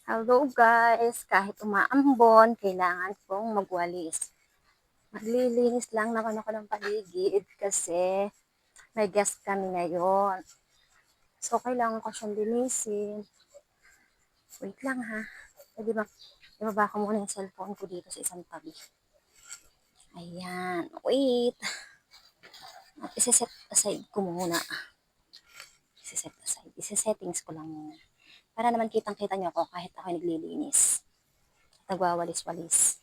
Hello guys, kahit umaambon, kailangan kong magwalis. Maglilinis lang naman ako ng paligid kasi may guest kami ngayon. So, kailangan ko siyang linisin. Wait lang ha. Pwede ba, ibaba ko muna yung cellphone ko dito sa isang tabi. Ayan, wait. At isa-set aside ko muna. Isa-settings ko lang muna. Para naman kitang-kita nyo ako kahit ako naglilinis. Nagwawalis-walis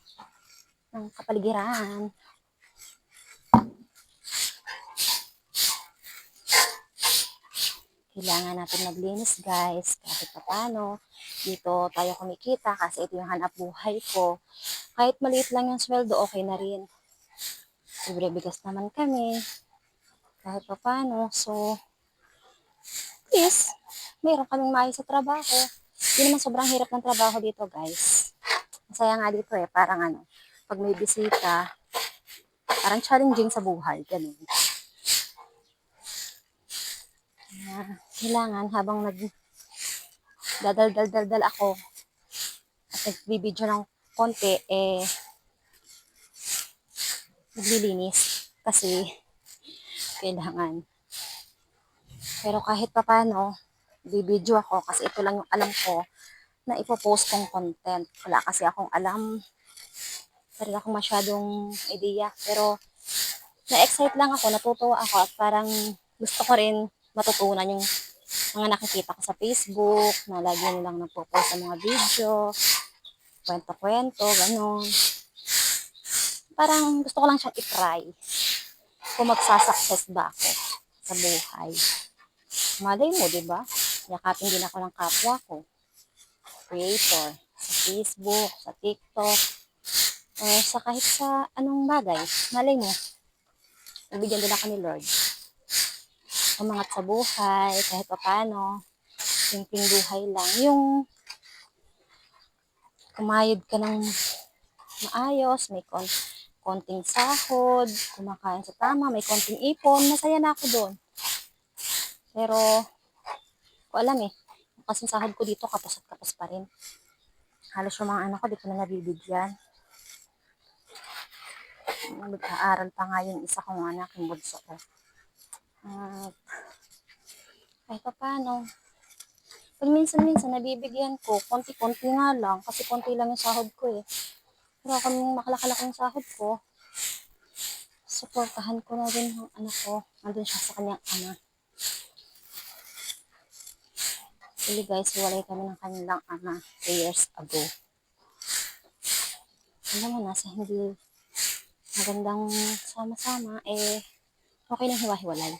ng kapaligiran. Kailangan natin maglinis guys, kahit paano. Dito tayo kumikita kasi ito yung hanap buhay ko. Kahit maliit lang yung sweldo, okay na rin. Libre bigas naman kami. Kahit paano. So, yes, mayroon kaming maayos sa trabaho. Hindi naman sobrang hirap ng trabaho dito guys. Masaya nga dito parang pag may bisita, parang challenging sa buhay. Ganun. Kailangan habang dadal ako at nagbibideo ng konti, naglilinis kasi kailangan. Pero kahit papano, bibideo ako kasi ito lang yung alam ko na ipopost kong content. Wala kasi akong alam. Wala akong masyadong idea. Pero na-excite lang ako, natutuwa ako at parang gusto ko rin matutunan yung mga nakikita ko sa Facebook na lagi nilang nagpo-post sa mga video, kwento-kwento, ganun. Parang gusto ko lang siyang i-try kung magsasucess ba ako sa buhay. Malay mo, di ba? Yakapin din ako ng kapwa ko. Creator. Sa Facebook, sa TikTok, sa kahit sa anong bagay. Malay mo, nabigyan din ako ni Lord. Umangat sa buhay, kahit pa paano, simpleng buhay lang. Yung kumayod ka ng maayos, may konting sahod, kumakain sa tama, may konting ipon, masaya na ako doon. Pero, ko alam kasi sahod ko dito kapos at kapos pa rin. Halos yung mga anak ko, di ko na nabibigyan. Mag-aaral pa nga yung isa kong anak, yung bunso ko. Kahit pa paano. Pag minsan-minsan nabibigyan ko, konti-konti nga lang, kasi konti lang yung sahod ko Pero kung makalak yung sahod ko, suportahan ko na rin yung anak ko. Nandun siya sa kanyang ama. Actually guys, hiwalay kami ng kanilang ama 3 years ago. Alam mo na, sa hindi magandang sama-sama, okay lang hiwa-hiwalay.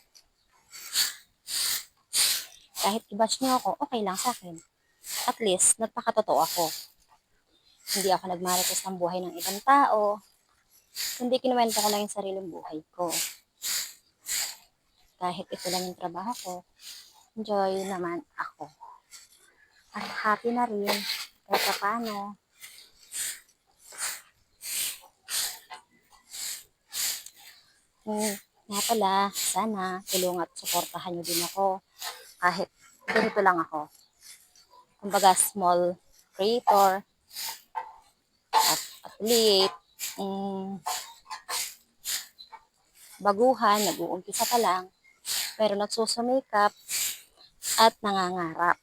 Kahit i-bash niyo ako, okay lang sa akin. At least, nagpakatotoo ako. Hindi ako nagmarites ng buhay ng ibang tao. Kundi kinuwento ko lang yung sariling buhay ko. Kahit ito lang yung trabaho ko, enjoy naman ako. At happy na rin, kahit pa paano. Nga pala, sana tulungan at suportahan nyo din ako. Kahit ganito lang ako. Kumbaga, small creator, at affiliate, baguhan, nag-uumpisa pa lang, pero nagsusumikap at nangangarap.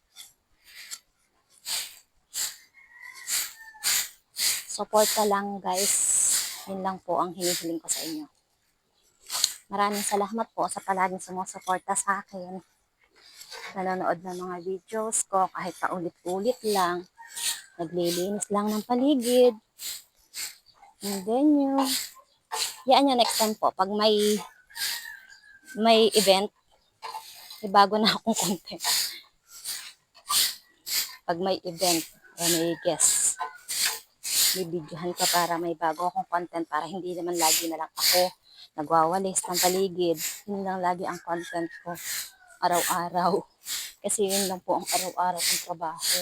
Support ka lang guys. Yun lang po ang hinihiling ko sa inyo. Maraming salamat po sa palaging sumusuporta sa akin. Nanonood ng mga videos ko kahit paulit-ulit lang. Naglilinis lang ng paligid. And then yan nyo next time po. Pag may event, may bago na akong content. Pag may event, may guest, bibidyohan ka para may bago akong content para hindi naman lagi na lang ako nagwawalis ng paligid. Yun lang lagi ang content ko araw-araw. Kasi yun lang po ang araw-araw kong trabaho.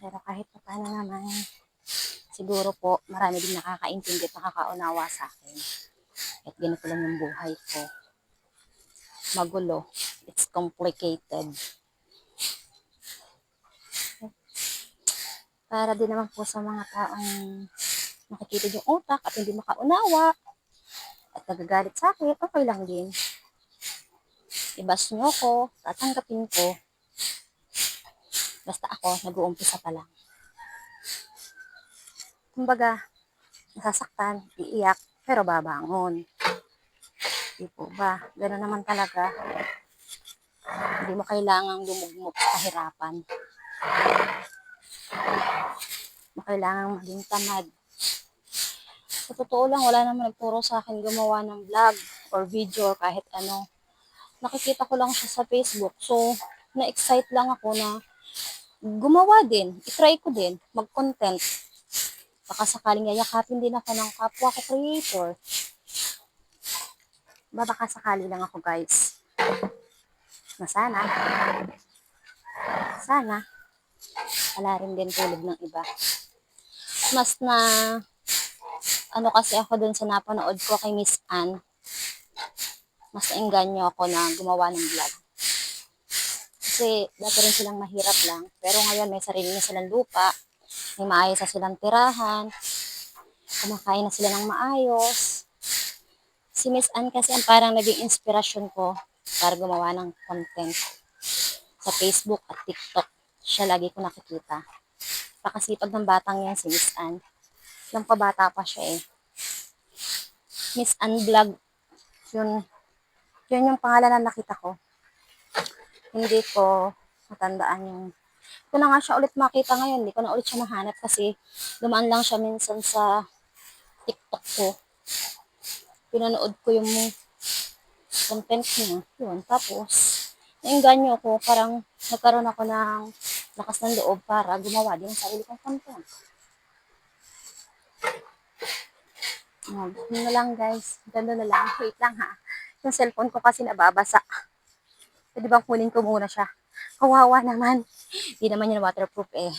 Pero kahit pa paano naman, siguro po marami din nakakaintindi at nakakaunawa sa akin. At ganito lang yung buhay ko. magulo. It's complicated. Para din naman po sa mga taong nakikitid yung utak at hindi makaunawa at nagagalit sa akin, okay lang din. Ibas nyo ko, tatanggapin ko. Basta ako, nag-uumpisa pa lang. Kumbaga, nasasaktan, iiyak, pero babangon. Di po ba? Gano'n naman talaga. Hindi mo kailangang lumugmok sa kahirapan. Mo kailangang maging tamad. Sa totoo lang, wala naman nagturo sa akin gumawa ng vlog or video or kahit ano. Nakikita ko lang siya sa Facebook. So, na-excite lang ako na gumawa din. I-try ko din. Mag-content. Baka sakaling yayakapin din ako ng kapwa ko creator. Baka sakali lang ako, guys. Na sana, wala rin din tulad ng iba. Mas na, ano kasi ako dun sa napanood ko kay Miss Ann, mas naengganyo ako na gumawa ng vlog. Kasi dati rin silang mahirap lang, pero ngayon may sarili na silang lupa, may maayos na silang tirahan, kumakain na sila ng maayos. Si Miss Ann kasi ang parang naging inspirasyon ko para gumawa ng content sa Facebook at TikTok. Siya lagi ko nakikita. Pakasipag ng batang yan si Miss Ann. Nang pabata pa siya eh. Miss Ann Vlog. Yun yung pangalan na nakita ko. Hindi ko matandaan yung... Ko na nga siya ulit makita ngayon. Hindi ko na ulit siya mahanap kasi dumaan lang siya minsan sa TikTok ko. Pinanood ko yung content niya. Yun. Tapos, naengganyo ako. Parang nagkaroon ako ng lakas ng loob para gumawa din ng sarili kong content. Yun na lang guys. Ganda na lang. Wait lang ha. Yung cellphone ko kasi nababasa. Pwede bang kunin ko muna siya? Kawawa naman. Hindi naman yun waterproof eh.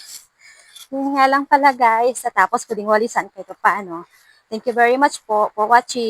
Yun nga lang pala guys. Tapos ko ding walisan kahit paano. Thank you very much po for watching.